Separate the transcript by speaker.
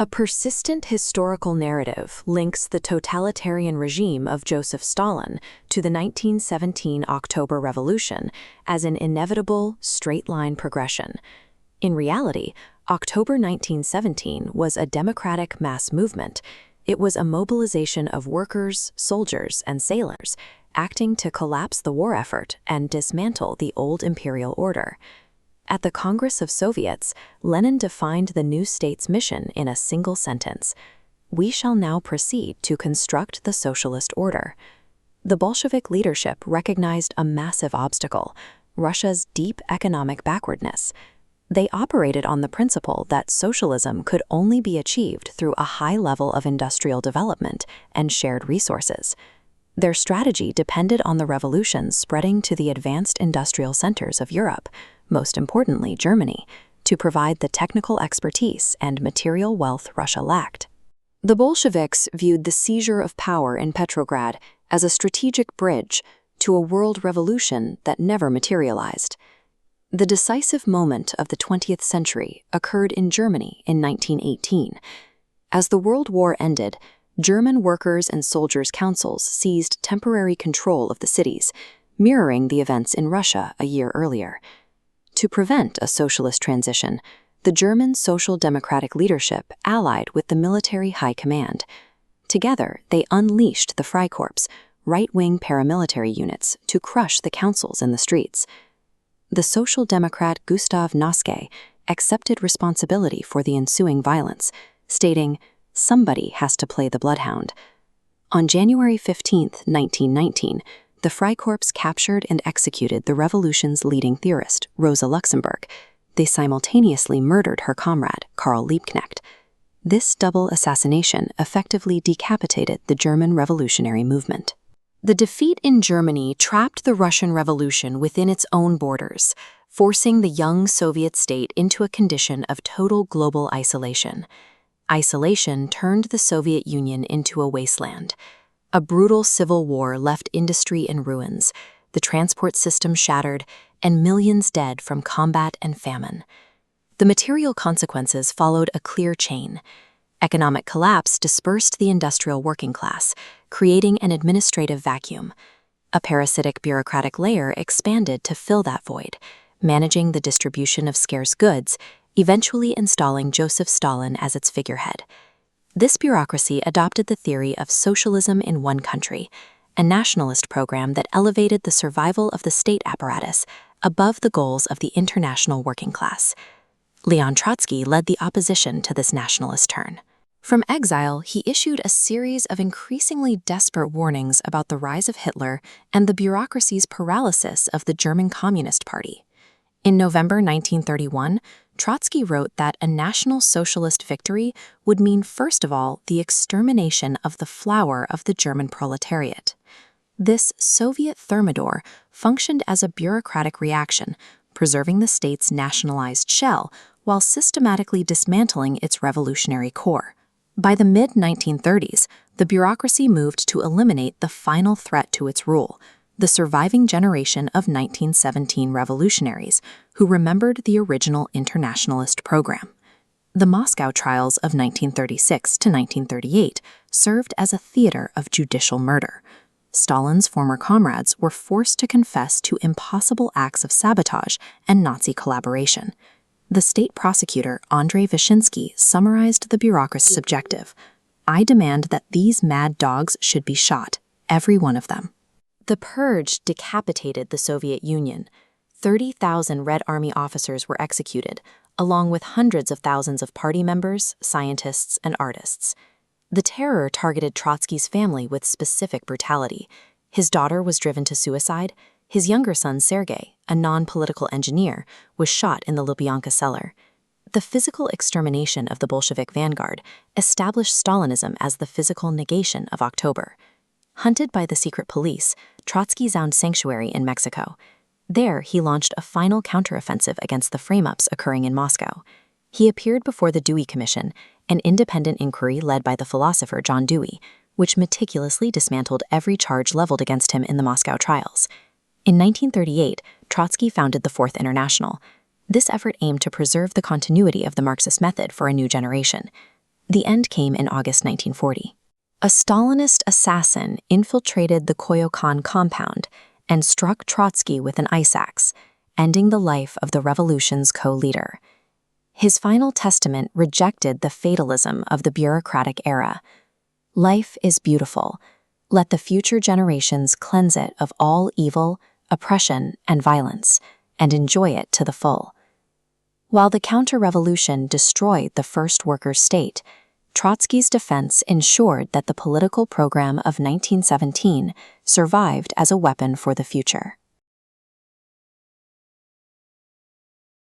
Speaker 1: A persistent historical narrative links the totalitarian regime of Joseph Stalin to the 1917 October Revolution as an inevitable, straight-line progression. In reality, October 1917 was a democratic mass movement. It was a mobilization of workers, soldiers, and sailors, acting to collapse the war effort and dismantle the old imperial order. At the Congress of Soviets, Lenin defined the new state's mission in a single sentence: "We shall now proceed to construct the socialist order." The Bolshevik leadership recognized a massive obstacle: Russia's deep economic backwardness. They operated on the principle that socialism could only be achieved through a high level of industrial development and shared resources. Their strategy depended on the revolution spreading to the advanced industrial centers of Europe, most importantly Germany, to provide the technical expertise and material wealth Russia lacked. The Bolsheviks viewed the seizure of power in Petrograd as a strategic bridge to a world revolution that never materialized. The decisive moment of the 20th century occurred in Germany in 1918. As the World War ended, German workers' and soldiers' councils seized temporary control of the cities, mirroring the events in Russia a year earlier. To prevent a socialist transition, the German Social Democratic leadership allied with the military high command. Together, they unleashed the Freikorps, right-wing paramilitary units, to crush the councils in the streets. The Social Democrat Gustav Noske accepted responsibility for the ensuing violence, stating, "Somebody has to play the bloodhound." On January 15, 1919, the Freikorps captured and executed the revolution's leading theorist, Rosa Luxemburg. They simultaneously murdered her comrade, Karl Liebknecht. This double assassination effectively decapitated the German revolutionary movement. The defeat in Germany trapped the Russian Revolution within its own borders, forcing the young Soviet state into a condition of total global isolation. Isolation turned the Soviet Union into a wasteland. A brutal civil war left industry in ruins, the transport system shattered, and millions dead from combat and famine. The material consequences followed a clear chain. Economic collapse dispersed the industrial working class, creating an administrative vacuum. A parasitic bureaucratic layer expanded to fill that void, managing the distribution of scarce goods, eventually installing Joseph Stalin as its figurehead. This bureaucracy adopted the theory of socialism in one country, a nationalist program that elevated the survival of the state apparatus above the goals of the international working class. Leon Trotsky led the opposition to this nationalist turn. From exile, he issued a series of increasingly desperate warnings about the rise of Hitler and the bureaucracy's paralysis of the German Communist Party. In November 1931, Trotsky wrote that a national socialist victory would mean, first of all, the extermination of the flower of the German proletariat. This Soviet thermidor functioned as a bureaucratic reaction, preserving the state's nationalized shell while systematically dismantling its revolutionary core. By the mid-1930s, the bureaucracy moved to eliminate the final threat to its rule, the surviving generation of 1917 revolutionaries who remembered the original internationalist program. The Moscow trials of 1936 to 1938 served as a theater of judicial murder. Stalin's former comrades were forced to confess to impossible acts of sabotage and Nazi collaboration. The state prosecutor, Andrei Vyshinsky, summarized the bureaucracy's objective: "I demand that these mad dogs should be shot, every one of them." The purge decapitated the Soviet Union. 30,000 Red Army officers were executed, along with hundreds of thousands of party members, scientists, and artists. The terror targeted Trotsky's family with specific brutality. His daughter was driven to suicide. His younger son, Sergei, a non-political engineer, was shot in the Lubyanka cellar. The physical extermination of the Bolshevik vanguard established Stalinism as the physical negation of October. Hunted by the secret police, Trotsky found sanctuary in Mexico. There, he launched a final counteroffensive against the frame-ups occurring in Moscow. He appeared before the Dewey Commission, an independent inquiry led by the philosopher John Dewey, which meticulously dismantled every charge leveled against him in the Moscow trials. In 1938, Trotsky founded the Fourth International. This effort aimed to preserve the continuity of the Marxist method for a new generation. The end came in August 1940. A Stalinist assassin infiltrated the Koyokon compound and struck Trotsky with an ice axe, ending the life of the revolution's co-leader. His final testament rejected the fatalism of the bureaucratic era. Life is beautiful. Let the future generations cleanse it of all evil, oppression, and violence, and enjoy it to the full. While the counter-revolution destroyed the first worker state, Trotsky's defense ensured that the political program of 1917 survived as a weapon for the future.